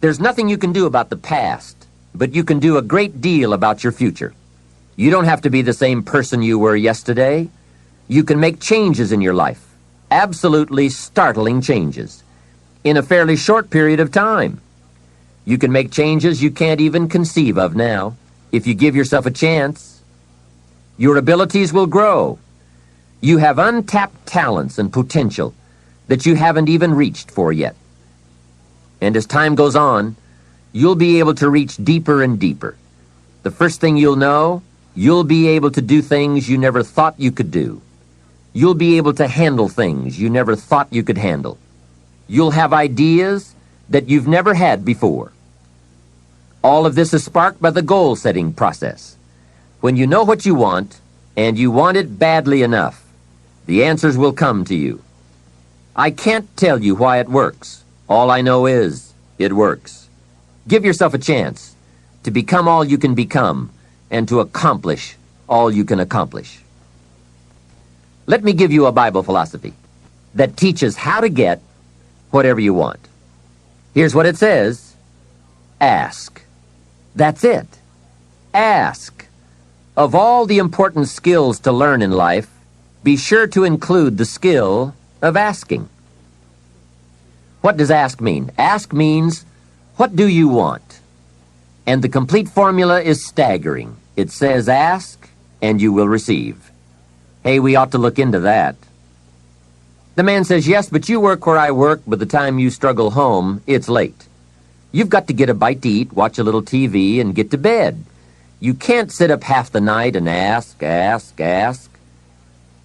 There's nothing you can do about the past, but you can do a great deal about your future. You don't have to be the same person you were yesterday. You can make changes in your life, absolutely startling changes, in a fairly short period of time. You can make changes you can't even conceive of now, if you give yourself a chance. Your abilities will grow. You have untapped talents and potential that you haven't even reached for yet. And as time goes on, you'll be able to reach deeper and deeper. The first thing you'll know, you'll be able to do things you never thought you could do. You'll be able to handle things you never thought you could handle. You'll have ideas that you've never had before. All of this is sparked by the goal-setting process. When you know what you want, and you want it badly enough, the answers will come to you. I can't tell you why it works. All I know is, it works. Give yourself a chance to become all you can become and to accomplish all you can accomplish. Let me give you a Bible philosophy that teaches how to get whatever you want. Here's what it says. Ask. That's it. Ask. Of all the important skills to learn in life, be sure to include the skill of asking. What does ask mean? Ask means, what do you want? And the complete formula is staggering. It says ask, and you will receive. Hey, we ought to look into that. The man says, yes, but you work where I work. By the time you struggle home, it's late. You've got to get a bite to eat, watch a little TV, and get to bed. You can't sit up half the night and ask.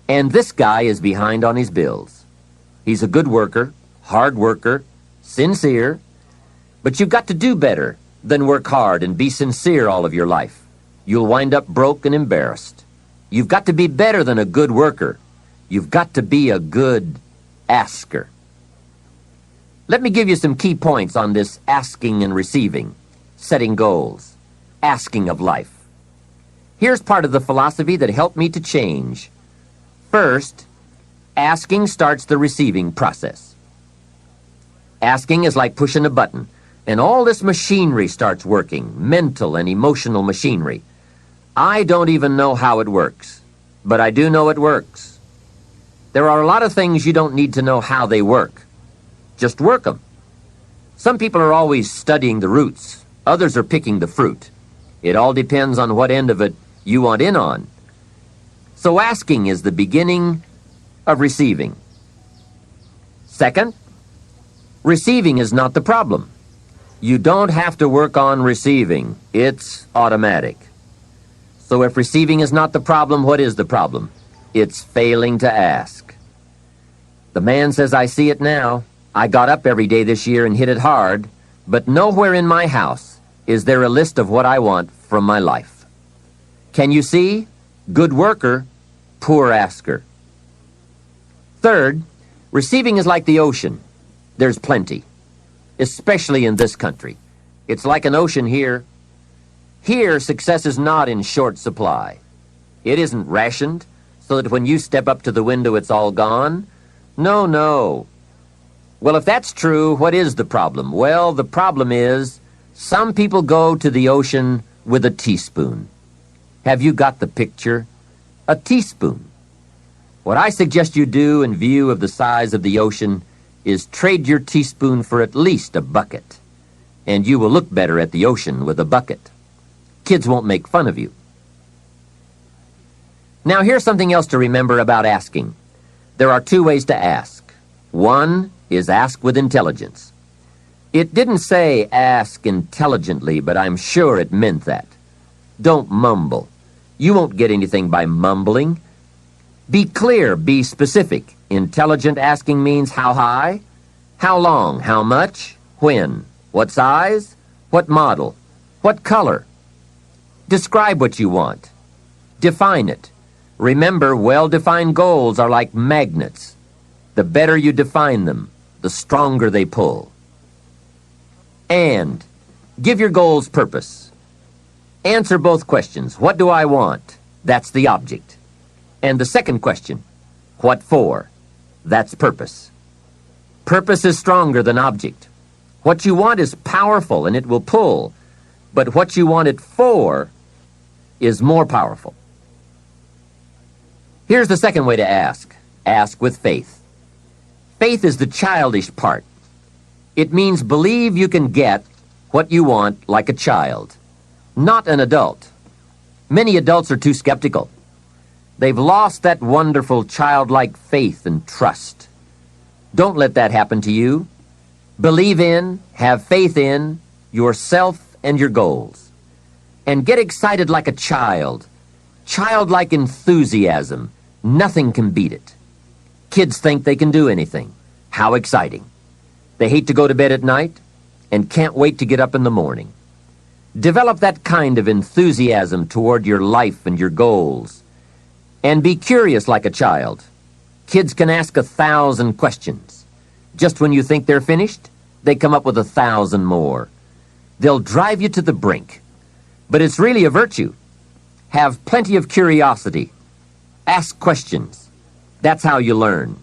And this guy is behind on his bills. He's a good worker, hard worker, sincere, but you've got to do better than work hard and be sincere all of your life. You'll wind up broke and embarrassed. You've got to be better than a good worker. You've got to be a good asker. Let me give you some key points on this asking and receiving, setting goals, asking of life. Here's part of the philosophy that helped me to change. First, asking starts the receiving process. Asking is like pushing a button, and all this machinery starts working, mental and emotional machinery. I don't even know how it works, but I do know it works. There are a lot of things you don't need to know how they work. Just work them. Some people are always studying the roots. Others are picking the fruit. It all depends on what end of it you want in on. So asking is the beginning of receiving. Second, receiving is not the problem. You don't have to work on receiving. It's automatic. So if receiving is not the problem, what is the problem? It's failing to ask. The man says, I see it now. I got up every day this year and hit it hard, but nowhere in my house is there a list of what I want from my life. Can you see? Good worker, poor asker. Third, receiving is like the ocean. There's plenty, especially in this country. It's like an ocean here. Here, success is not in short supply. It isn't rationed so that when you step up to the window, it's all gone. No. Well, if that's true, what is the problem? Well, the problem is some people go to the ocean with a teaspoon. Have you got the picture? A teaspoon. What I suggest you do in view of the size of the ocean is trade your teaspoon for at least a bucket, and you will look better at the ocean with a bucket. Kids won't make fun of you. Now, here's something else to remember about asking. There are two ways to ask. One is ask with intelligence. It didn't say ask intelligently, but I'm sure it meant that. Don't mumble. You won't get anything by mumbling. Be clear, be specific. Intelligent asking means how high, how long, how much, when, what size, what model, what color. Describe what you want. Define it. Remember, well-defined goals are like magnets. The better you define them, the stronger they pull. And give your goals purpose. Answer both questions. What do I want? That's the object. And the second question, what for? That's purpose. Purpose is stronger than object. What you want is powerful and it will pull, but what you want it for is more powerful. Here's the second way to ask. Ask with faith. Faith is the childish part. It means believe you can get what you want like a child, not an adult. Many adults are too skeptical. They've lost that wonderful childlike faith and trust. Don't let that happen to you. Believe in, have faith in yourself and your goals. And get excited like a child. Childlike enthusiasm. Nothing can beat it. Kids think they can do anything. How exciting. They hate to go to bed at night and can't wait to get up in the morning. Develop that kind of enthusiasm toward your life and your goals. And be curious like a child. Kids can ask 1,000 questions. Just when you think they're finished, they come up with 1,000 more. They'll drive you to the brink. But it's really a virtue. Have plenty of curiosity. Ask questions. That's how you learn.